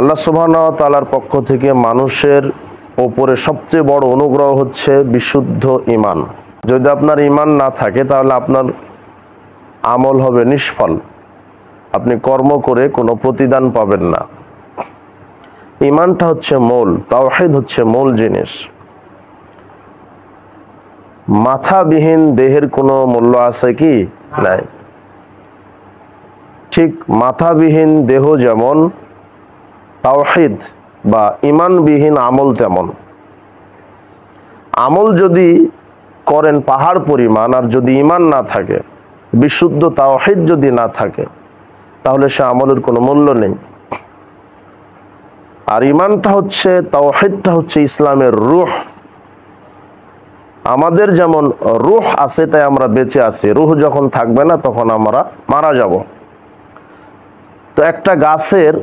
আল্লাহ সুবহানাহু ওয়া তাআলার পক্ষ থেকে মানুষের ওপরে সবচেয়ে বড় অনুগ্রহ হচ্ছে বিশুদ্ধ ঈমান। যদি আপনার ঈমান না থাকে তাহলে আপনার আমল হবে নিষ্ফল, আপনি কর্ম করে কোনো প্রতিদান পাবেন না। ঈমানটা হচ্ছে মূল, তাওহীদ হচ্ছে মূল জিনিস। মাথাবিহীন দেহের কোনো মূল্য আছে কি? নাই। ঠিক মাথাবিহীন দেহ যেমন, তাওহীদ বা ঈমানবিহীন আমল তেমন। আমল যদি করেন পাহাড় পরিমাণ, আর যদি ঈমান না থাকে, বিশুদ্ধ তাওহীদ যদি না থাকে, তাহলে সে আমলের কোনো মূল্য নেই। আর ঈমানটা হচ্ছে, তাওহীদটা হচ্ছে ইসলামের রূহ। আমাদের যেমন রূহ আছে তাই আমরা বেঁচে আছি, রূহ যখন থাকবে না তখন আমরা মারা যাব। তো একটা গাছের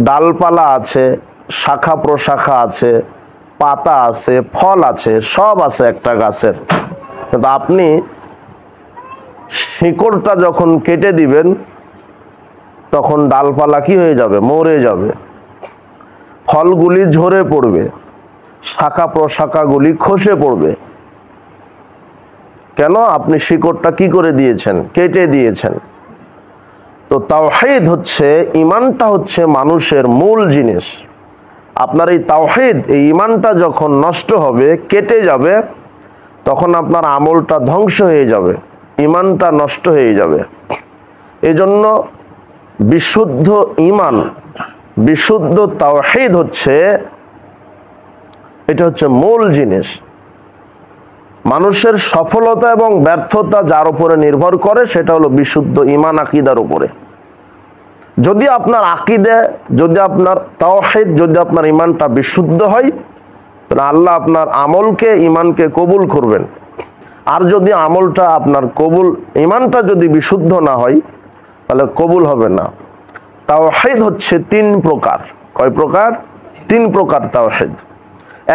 ডালপালা আছে, শাখা প্রশাখা আছে, পাতা আছে, ফল আছে, সব আছে একটা গাছের। কিন্তু আপনি শিকড়টা যখন কেটে দিবেন তখন ডালপালা কি হয়ে যাবে? মরে যাবে। ফলগুলি ঝরে পড়বে, শাখা প্রশাখাগুলি খসে পড়বে। কেন? আপনি শিকড়টা কি করে দিয়েছেন? কেটে দিয়েছেন। তো তাওহীদ হচ্ছে, ঈমানটা হচ্ছে মানুষের মূল জিনিস। আপনার এই তাওহীদ, এই ঈমানটা যখন নষ্ট হবে, কেটে যাবে, তখন আপনার আমলটা ধ্বংস হয়ে যাবে, ঈমানটা নষ্ট হয়ে যাবে। এজন্য বিশুদ্ধ ঈমান, বিশুদ্ধ তাওহীদ হচ্ছে, এটা হচ্ছে মূল জিনিস। মানুষের সফলতা এবং ব্যর্থতা যার উপরে নির্ভর করে সেটা হলো বিশুদ্ধ ঈমান, আকীদার উপরে। যদি আপনার আকীদা, যদি আপনার তাওহীদ, যদি আপনার ঈমানটা বিশুদ্ধ হয়, তাহলে আল্লাহ আপনার আমলকে, ঈমানকে কবুল করবেন। আর যদি আমলটা আপনার কবুল, ঈমানটা যদি বিশুদ্ধ না হয়, তাহলে কবুল হবে না। তাওহীদ হচ্ছে তিন প্রকার। কয় প্রকার? তিন প্রকার তাওহীদ।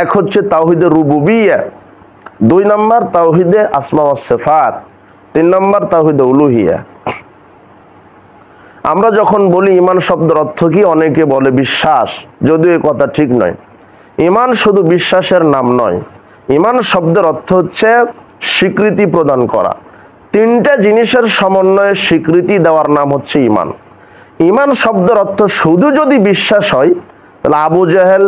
এক হচ্ছে তাওহীদে রুবুবিয়্যা, দুই নম্বর তাওহীদে আসমা ওয়াস সিফাত, তিন নম্বর তাওহীদে উলুহিয়্যা। আমরা যখন বলি ঈমান শব্দের অর্থ কি, অনেকে বলে বিশ্বাস, যদিও এই কথা ঠিক নয়। ঈমান শুধু বিশ্বাসের নাম নয়। ঈমান শব্দের অর্থ হচ্ছে স্বীকৃতি প্রদান করা। তিনটা জিনিসের সমন্বয়ে স্বীকৃতি দেওয়ার নাম হচ্ছে ঈমান। ঈমান শব্দের অর্থ শুধু যদি বিশ্বাস হয়, তাহলে আবু জেহেল,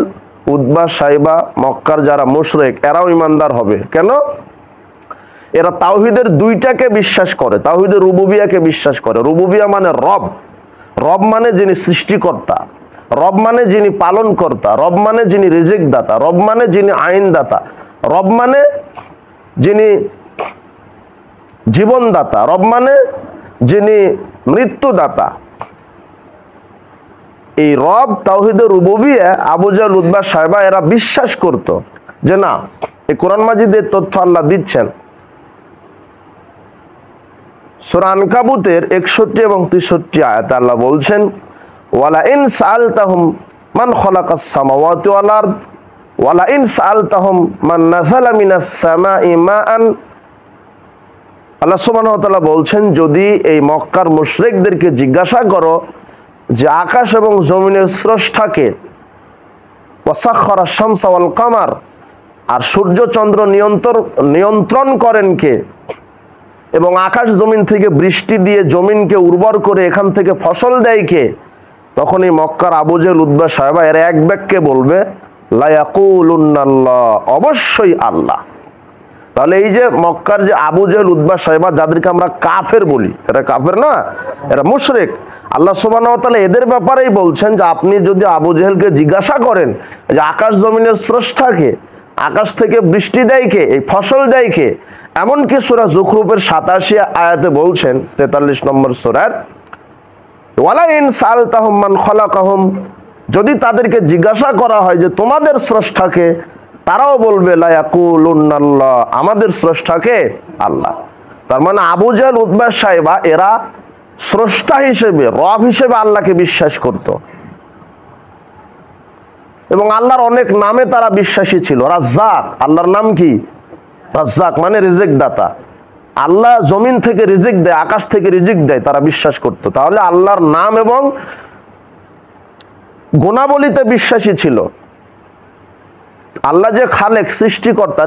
উতবা, সাইবা, মক্কার যারা মুশরিক, এরাও ঈমানদার হবে। কেন? এরা তাওহীদের দুইটাকে বিশ্বাস করে, তাওহীদের রুবুবিয়াকে বিশ্বাস করে। রুবুবিয়া মানে রব, রব মানে যিনি সৃষ্টিকর্তা, রব মানে যিনি পালনকর্তা, রব মানে যিনি রিজিক দাতা, রব মানে যিনি আইনদাতা, রব মানে যিনি জীবনদাতা, রব মানে যিনি মৃত্যুদাতা। এই রব, তাওহীদের রুবুবিয়া, আবু জেহেল, উতবা, সাইবা এরা বিশ্বাস করত যে না, এই কোরআন মাজিদের তথ্য আল্লাহ দিচ্ছেন। সূরা আনকাবুতের 61 এবং 63 আয়াতে আল্লাহ বলছেন, ওয়ালা ইন সাআলতাহুম মান খালাকাস সামাওয়াতি ওয়াল আরদ ওয়ালা ইন সাআলতাহুম মান নাযালা মিনাস সামাই মাআন। আল্লাহ সুবহানাহু ওয়া তাআলা বলছেন, যদি এই মক্কার মুশরিকদেরকে জিজ্ঞাসা করো যে আকাশ এবং জমিনের স্রষ্টাকে, ওয়াসাখখারা শামসা ওয়াল কামার, আর সূর্য চন্দ্র নিয়ন্ত্রণ করেন কে, এবং আকাশ জমিন থেকে বৃষ্টি দিয়ে জমিনকে উর্বর করে এখান থেকে ফসল দেয় কে, তখন এই মক্কার আবু জেহেল, উতবা, সাইবা এরা এক বাক্যে বলবে লা ইয়াকুলুন্নাল্লাহ, অবশ্যই আল্লাহ। তাহলে এই যে মক্কার যে আবু জেহেল, উতবা, সাইবা যাদেরকে আমরা কাফের বলি, এরা কাফের না, এরা মুশরিক। আল্লাহ সুবহানাহু ওয়া তাআলা এদের ব্যাপারেই বলছেন যে আপনি যদি আবু জেহেলকে জিজ্ঞাসা করেন যে আকাশ জমিনের স্রষ্টাকে, আকাশ থেকে বৃষ্টি দেয় কে, এই ফসল দেয় কে, এমনকি সূরা যুখরুফের 87 আয়াতে বলছেন, 43 নম্বর সূরার, ওয়ালা ইন সাআলতাহুম মান খালাকাহুম, যদি তাদেরকে জিজ্ঞাসা করা হয় যে তোমাদের স্রষ্টাকে, তারাও বলবে লা ইয়াকুলুন্নাল্লাহ, আমাদের স্রষ্টাকে আল্লাহ। তার মানে আবু জেহেল, উতবা, সাইবা এরা স্রষ্টা হিসেবে, রব হিসেবে আল্লাহকে বিশ্বাস করত, এবং আল্লাহর অনেক নামে তারা বিশ্বাসী ছিল। রাজ্জাক, আল্লাহর নাম কি? রাজ্জাক মানে রিজিক দাতা। আল্লাহ জমিন থেকে রিজিক দেয়, আকাশ থেকে রিজিক দেয়, তারা বিশ্বাস করত। তাহলে আল্লাহর নাম এবং গুণাবলীতে বিশ্বাসী ছিল, আল্লাহ যে খালেক সৃষ্টিকর্তা,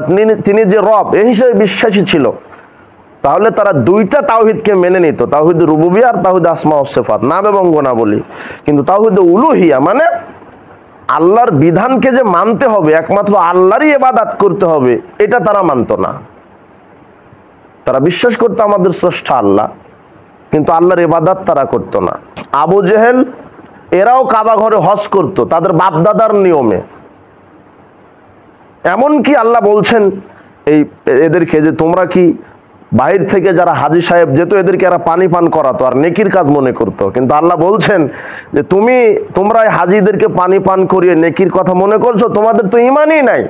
তিনি যে রব এই হিসেবে বিশ্বাসী ছিল, তাহলে তারা দুইটা তাওহীদকে মেনে নিত, তাওহীদ রুবুবিয়্যাহ আর তাওহীদ আসমা ওয়াস সিফাত, নাম এবং গুণাবলী। কিন্তু তাওহীদ উলুহিয়া মানে আল্লাহর বিধানকে যে মানতে হবে, একমাত্র আল্লাহরই ইবাদত করতে হবে, এটা তারা মানত না। তারা বিশ্বাস করতো আমাদের স্রষ্টা আল্লাহ, কিন্তু আল্লাহর ইবাদত তারা করত না। আবু জেহেল এরাও কাবা ঘরে হজ করত তাদের বাপদাদার নিয়মে। এমনকি আল্লাহ বলছেন এদেরকে যে তোমরা কি বাইরে থেকে যারা হাজী সাহেব যেত, এদেরকে এরা পানি পান করাতো আর নেকির কাজ মনে করতো, কিন্তু আল্লাহ বলছেন যে তোমরা হাজীদেরকে পানি পান করিয়ে নেকির কথা মনে করছো, তোমাদের তো ঈমানই নাই।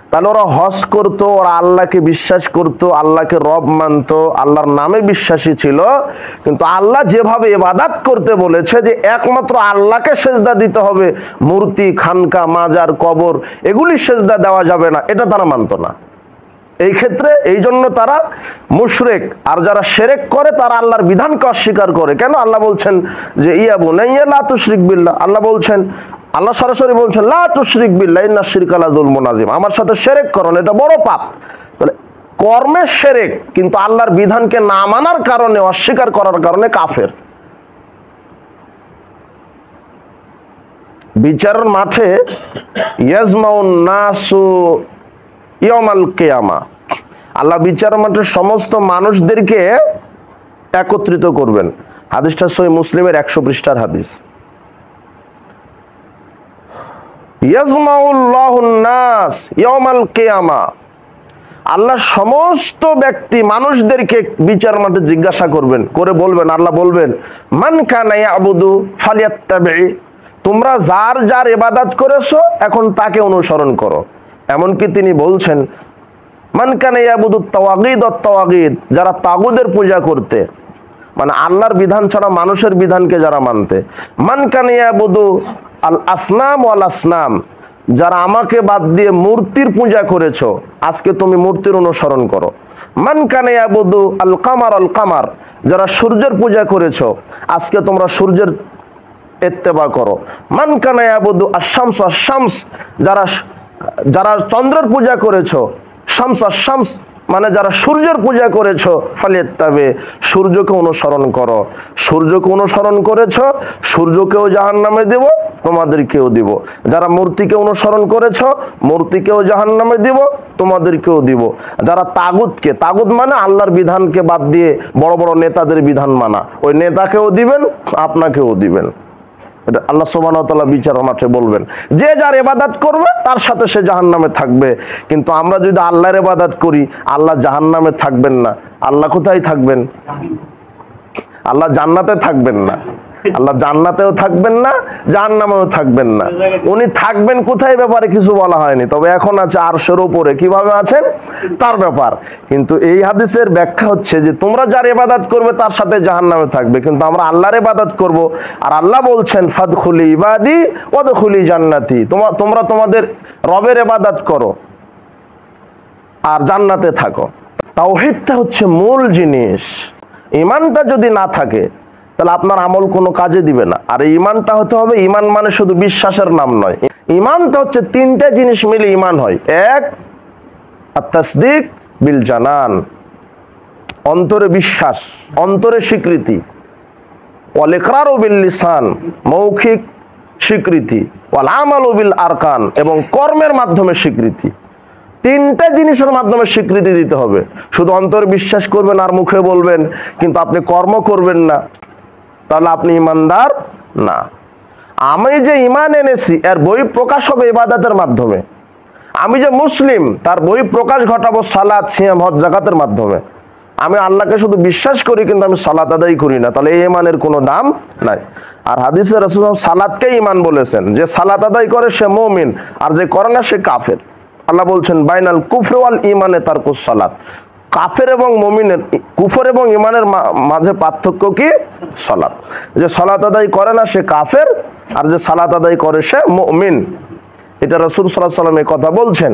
তাহলে ওরা হজ করতো, ওরা আল্লাহকে বিশ্বাস করতো, আল্লাহকে রব মানতো, আল্লাহর নামে বিশ্বাসী ছিল, কিন্তু আল্লাহ যেভাবে ইবাদত করতে বলেছে যে একমাত্র আল্লাহকে সেজদা দিতে হবে, মূর্তি, খানকা, মাজার, কবর এগুলি সেজদা দেওয়া যাবে না, এটা তারা মানতো না। এই ক্ষেত্রে এই জন্য তারা মুশরিক। আর যারা শিরক করে তারা আল্লাহর বিধানকে অস্বীকার করে। কেন? আল্লাহ বলছেন যে ইয়া বুনাইয়া লা তুশরিক বিল্লাহ, আল্লাহ সরাসরি বলছেন লা তুশরিক বিল্লাহ ইন্নাশ শিরকা লাযুলমুন আযীম, আমার সাথে শিরক করো না, এটা বড় পাপ। তাহলে কর্মের শিরক, কিন্তু আল্লাহর বিধানকে না মানার কারণে, অস্বীকার করার কারণে কাফের। বিচারের মাঠে ইয়াজমাউন নাসু ইয়াউমাল কিয়ামা, আল্লাহ বিচার মাঠে সমস্ত মানুষদেরকে একত্রিত করবেন। হাদিসটা সহিহ মুসলিমের 100 পৃষ্ঠার হাদিস। ইয়াজমাউল্লাহুন নাস ইয়াউমাল কিয়ামা, আল্লাহ সমস্ত ব্যক্তি মানুষদেরকে বিচার মাঠে জিজ্ঞাসা করবেন, করে বলবেন, আল্লাহ বলবেন মান কানা ইয়াবুদু ফালিয়াত্তাবি, তোমরা যার যার ইবাদত করেছো এখন তাকে অনুসরণ করো। এমনকি তিনি বলছেন মান কানা ইয়াবুদু তাওয়াগীদ ওয়াত-তাওয়াগীদ, যারা তাগুদের পূজা করতে, মানে আল্লাহর বিধান ছাড়া মানুষের বিধানকে যারা মানতে। মান কানা ইয়াবুদু আল আসনাম ওয়াল আসনাম, যারা আমাকে বাদ দিয়ে মূর্তির পূজা করেছো, আজকে তুমি মূর্তির অনুসরণ করো। মান কানা ইয়াবুদু আল কামার আল কামার, যারা সূর্যের পূজা করেছো, আজকে তোমরা সূর্যের ইত্তেবা করো। মান কানা ইয়াবুদু আশ-শামস আশ-শামস, যারা চন্দ্রের পূজা করেছো, শামস আশ-শামস মানে যারা সূর্যের পূজা করেছো, ফালিয়াত্তাবি, সূর্যকে অনুসরণ করো। সূর্যকে অনুসরণ করেছো, সূর্যকেও জাহান্নামে দেব, তোমাদেরকেও দিব। যারা মূর্তিকে অনুসরণ করেছো, মূর্তিকেও জাহান্নামে দিব, তোমাদেরকেও দিব। যারা তাগুত মানে আল্লাহর বিধানকে বাদ দিয়ে বড় বড় নেতাদের বিধান মানা, ওই নেতাকেও দিবেন, আপনাকেও দিবেন। এটা আল্লাহ সুবহানাহু ওয়া তাআলা বিচার মাঠে বলবেন। যে যার ইবাদত করবে তার সাথে সে জাহান্নামে থাকবে। কিন্তু আমরা যদি আল্লাহর ইবাদত করি, আল্লাহ জাহান্নামে থাকবেন না। আল্লাহ কোথায় থাকবেন? আল্লাহ জান্নাতে থাকবেন না। আল্লাহ জান্নাতেও থাকবেন না, জাহান্নামেও থাকবেন না। উনি থাকবেন কোথায় ব্যাপারে কিছু বলা হয়নি, তবে এখন আছে আরশের উপরে। কিভাবে আছেন তার ব্যাপার। কিন্তু এই হাদিসের ব্যাখ্যা হচ্ছে যে তোমরা যার ইবাদত করবে তার সাথে জাহান্নামে থাকবে, কিন্তু আমরা আল্লাহর ইবাদত করব। আর আল্লাহ বলছেন ফাদখুলি ইবাদি ওয়াদখুলি জান্নাতি, তোমরা তোমাদের রবের ইবাদত করো আর জান্নাতে থাকো। তাওহীদটা হচ্ছে মূল জিনিস। ঈমানটা যদি না থাকে তাহলে আপনার আমল কোনো কাজে দিবে না। আর ঈমানটা হতে হবে, ঈমান মানে শুধু বিশ্বাসের নাম নয়। ঈমানটা হচ্ছে তিনটা জিনিস মিলে ঈমান হয়। এক, আত-তাসদীক বিল জানান, অন্তরে বিশ্বাস, অন্তরে স্বীকৃতি। ওয়াল ইকরারু বিল লিসান, মৌখিক স্বীকৃতি। ওয়াল আমালু বিল আরকান, এবং কর্মের মাধ্যমে স্বীকৃতি। তিনটা জিনিসের মাধ্যমে স্বীকৃতি দিতে হবে। শুধু অন্তরে বিশ্বাস করবেন আর মুখে বলবেন, কিন্তু আপনি কর্ম করবেন না, তাহলে আপনি ঈমানদার না। আমি যে ঈমান এনেছি এর বহিঃপ্রকাশ হবে ইবাদতের মাধ্যমে। আমি যে মুসলিম তার বহিঃপ্রকাশ ঘটাবো সালাত, সিয়াম, হজ, যাকাতের মাধ্যমে। আমি আল্লাহকে শুধু বিশ্বাস করি কিন্তু আমি সালাত আদায় করি না, তাহলে এই ঈমানের কোনো দাম নাই। আর হাদিসে রাসূল সালাতকে ঈমান বলেছেন, যে সালাত আদায় করে সে মুমিন, আর যে করে না সে কাফের। আল্লাহ বলছেন বাইনাল কুফর ওয়াল ঈমানে তারকুস সালাত, কাফের এবং মুমিনের, কুফর এবং ঈমানের মাঝে পার্থক্য কি? সালাত। যে সালাত আদায় করে না সে কাফের, আর যে সালাত আদায় করে সে মুমিন। এটা রাসূল সাল্লাল্লাহু আলাইহি ওয়াসাল্লাম এই কথা বলছেন।